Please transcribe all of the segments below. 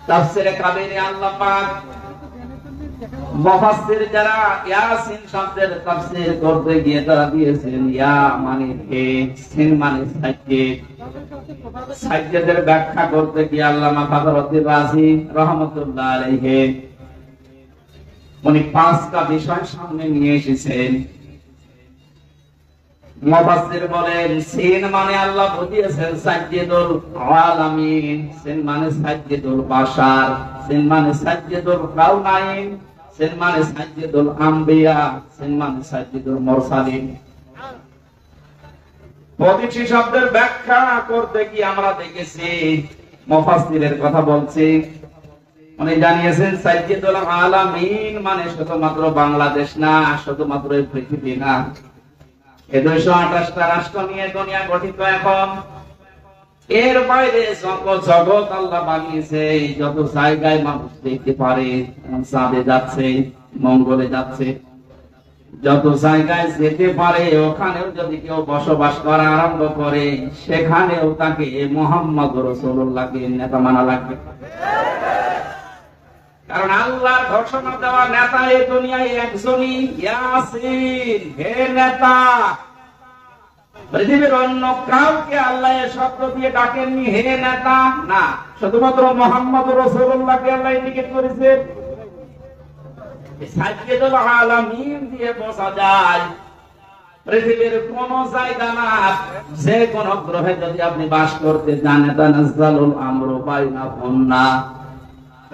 তাফসীরে কাবীরে আল্লাহ পাক মুফাসসির যারা ইয়াসিন শব্দের তাফসীর করতে গিয়ে তারা দিয়েছেন ইয়া মানে হে, সিন মানে সাজ্জাদ। সাজ্জাদের ব্যাখ্যা করতে গিয়ে আল্লামা ফখরুদ্দীন রাজি রাহমাতুল্লাহ আলাইহি উনি 5টা বিষয় সামনে নিয়ে এসেছেন। মুফাসসির বলেন সিন মানে আল্লাহ বুঝিয়েছেন সাজ্জাদুল আলামিন, সিন মানে সাজ্জাদুল বাশার, সিন মানে সাজ্জাদুল কাউনাইন, সিন মানে সাজ্জাদুল আম্বিয়া, সিন মানে সাজ্জাদুল মুরসালিন। প্রতিটি শব্দের ব্যাখ্যা করতে কি আমরা দেখেছি মুফাসসিরের কথা বলছি। উনি জানিয়েছেন সাজ্জাদুল আলামিন মানে শুধুমাত্র বাংলাদেশ না, শুধুমাত্র এই পৃথিবী না, এই 228টা রাষ্ট্র নিয়ে দুনিয়া গঠিত। এখন এর বাইরে জগৎ আল্লাহ বানিয়েছে, যত জায়গায় মানুষ দেখতে পারে, চাঁদে যাচ্ছে, মঙ্গলে যাচ্ছে, যত জায়গায় যেতে পারে ওখানেও যদি কেউ বসবাস করা আরম্ভ করে সেখানেও তাকে মুহাম্মদ রাসূলুল্লাহকে নেতা মানা লাগবে। কারণ আল্লাহর ঘোষণা দেওয়া নেতা এই দুনিয়ায় একজনই, ইয়াসিন, হে নেতা। পৃথিবীর অন্য কাউকে আল্লাহ এই শব্দ দিয়ে ডাকেননি হে নেতা, না, শুধুমাত্র মুহাম্মদ রাসূলুল্লাহকে আল্লাহ ইন্ডিকেট করেছেন। সাজ্জাদুল আলামিন দিয়ে বোঝা যায় পৃথিবীর কোন জায়গা না, যে কোন গ্রহে যদি আপনি বাস করতে চান, তানাজ্জালুল আমরু বাইনাহুন্না,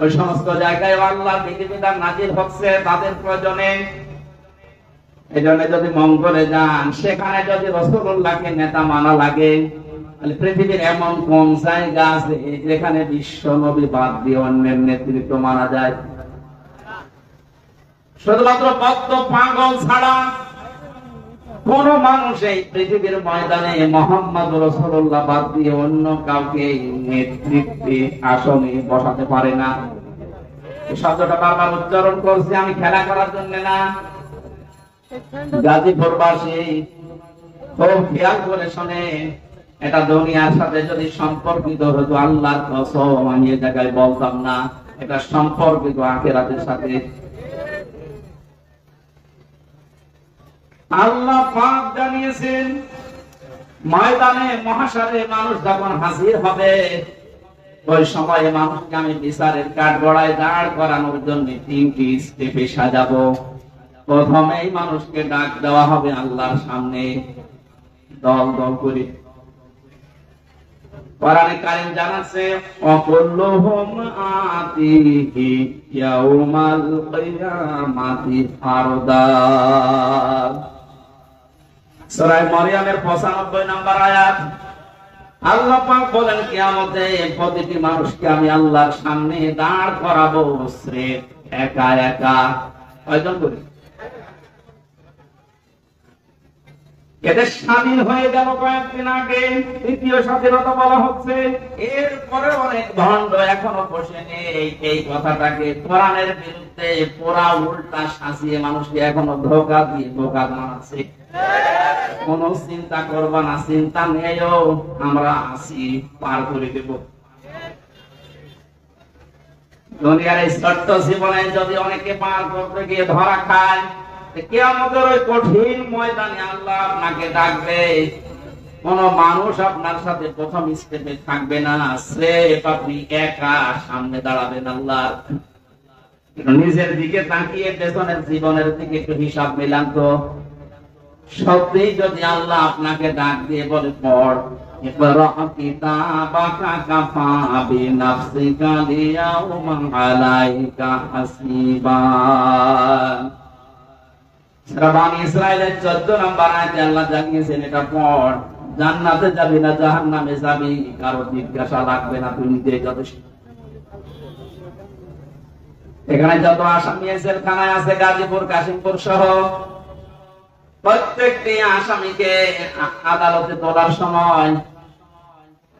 ওই সমস্ত জায়গায় আল্লাহর বিধিবিধান নাযিল হচ্ছে তাদের প্রয়োজনে। এজন্য যদি মঙ্গলে যান সেখানে যদি রাসূলুল্লাহকে নেতা মানা লাগে, তাহলে পৃথিবীর এমন কোন জায়গা আছে যেখানে বিশ্ব নবী বাদ দিয়ে অন্যের নেতৃত্ব মানা যায়? শুধুমাত্র বদ্ধ পাগল ছাড়া কোন মানুষ এই পৃথিবীর ময়দানে মুহাম্মদ রাসূলুল্লাহ বাদ দিয়ে অন্য কাউকে নেতৃত্বে আসনে বসাতে পারে না। এই শব্দটা বারবার উচ্চারণ করছি আমি খেলা করার জন্য না। গাজীপুরবাসী খুব খেয়াল করে শোনে, এটা দুনিয়ার সাথে যদি সম্পর্কিত হতো আল্লাহর কসম আমি এই জায়গায় বলতাম না, এটা সম্পর্কিত আখিরাতের সাথে। আল্লাহ পাক জানিয়েছেন ময়দানে মহাশারে মানুষ যখন হাজির হবে ওই সময় মানুষকে আমি বিচারের কাঠগড়ায় দাঁড় করানোর জন্য 3টি স্টেপে সাজাবো। প্রথমেই মানুষকে ডাক দেওয়া হবে আল্লাহর সামনে দল দল করে। কোরআনে কারীম জানাচ্ছে ওয়াকুল্লুহুম আতিহি ইয়াউমাল কিয়ামাতি ফারদা। সূরা মারইয়ামের 95 নম্বর আয়াত। আল্লাহ পাক বলেন কিয়ামতে প্রতিটি মানুষকে আমি আল্লাহর সামনে দাঁড় করাবো স্রেফ একা একা। কয়জন করে? এদের স্বাধীন হয়ে গেল কয়েকদিন আগে, তৃতীয় স্বাধীনতা বলা হচ্ছে। এরপরে অনেক ভণ্ড এখনো বসে নেই এই কথাটাকে কোরআনের বিরুদ্ধে পুরা উল্টা সাজিয়ে মানুষকে এখনো ধোঁকা দিয়ে বোকা বানাচ্ছে। কোন চিন্তা করবা না, চিন্তা নেইও, আমরা আছি, পার করে দেব। দুনিয়ার এই ছোট্ট জীবনে যদি অনেকে পার করতে গিয়ে ধরা খায়, কিয়ামতের ওই কঠিন ময়দানে আল্লাহ আপনাকে ডাকবে। কোন মানুষ আপনার সাথে প্রথম স্টেপে থাকবে না, স্রেফ আপনি একা সামনে দাঁড়াবেন আল্লাহ। নিজের দিকে তাকিয়ে পেছনের জীবনের দিকে একটু হিসাব মিলান তো। সত্যি যদি আল্লাহ আপনাকে ডাক দিয়ে বলে পড় ইকরা কিতাবাকা কাফা বিনাফসিকা লিয়াউমা আলাইকা হাসিবা। সূরা বানী ইসরাঈলের 14 নম্বর আয়াতে আল্লাহ জানিয়েছেন এটা পড়, জান্নাতে যাবি না জাহান্নামে যাবি কারো জিজ্ঞাসা লাগবে না, তুই নিজেই যথেষ্ট। এখানে যত আসামি জেলখানায় আছে গাজীপুর কাশিমপুর সহ প্রত্যেকটি আসামিকে আদালতে তোলার সময়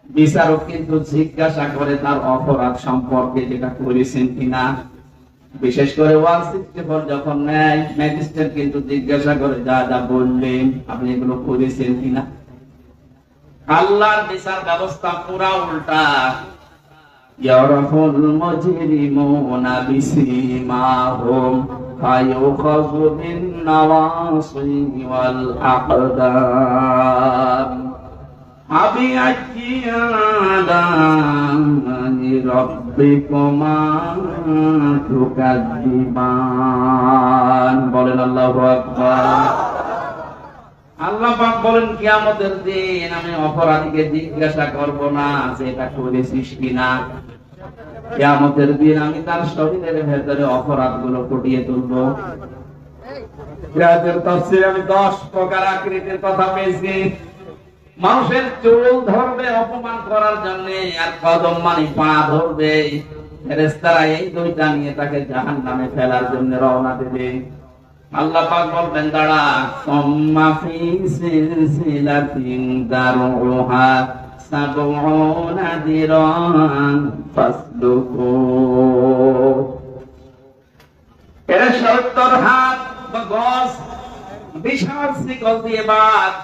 বিচারক কিন্তু জিজ্ঞাসা করে তার অপরাধ সম্পর্কে, যেটা করেছেন কিনা। বিশেষ করে 164 যখন নেয় ম্যাজিস্ট্রেট কিন্তু জিজ্ঞাসা করে যা যা বললেন আপনি এগুলো করেছেন কিনা। আল্লাহর বিচার ব্যবস্থা পুরা উল্টা। ইয়ারাফুল মুজরিমুনা বিসিমাহুম ফায়ুখাযু বিন নাওয়াসি ওয়াল আকদাম আবিআইয়ি আলা'i রাব্বিকুমা তুকাদ্দিবান। বলেন আল্লাহু আকবার। আল্লাহ পাক বলেন কিয়ামতের দিন আমি অপরাধীকে জিজ্ঞাসা করব না যে এটা করেছিস কিনা। কিয়ামতের দিন আমি তার শরীরের ভেতরে অপরাধগুলো ফুটিয়ে তুলব। আয়াতের তাফসীরে আমি 10 প্রকার আকৃতির কথা পেয়েছি। মানুষের চুল ধরবে অপমান করার জন্য, আর কদম মানে পা ধরবে। ফেরেশতারা এই দুইটা নিয়ে তাকে জাহান্নামে ফেলার জন্য রওনা দেবে। আল্লাহ পাক বলবেন দাঁড়া, সুম্মা ফি সিলসিলাতিন দারউহা সাবউনা দিরান ফাসলুকু। এর 70 হাত বা গজ বিশাল শিকল দিয়ে বাঁধ।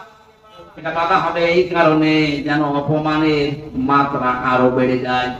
এটা বাঁধা হবে এই কারণে যেন অপমানের মাত্রা আরো বেড়ে যায়।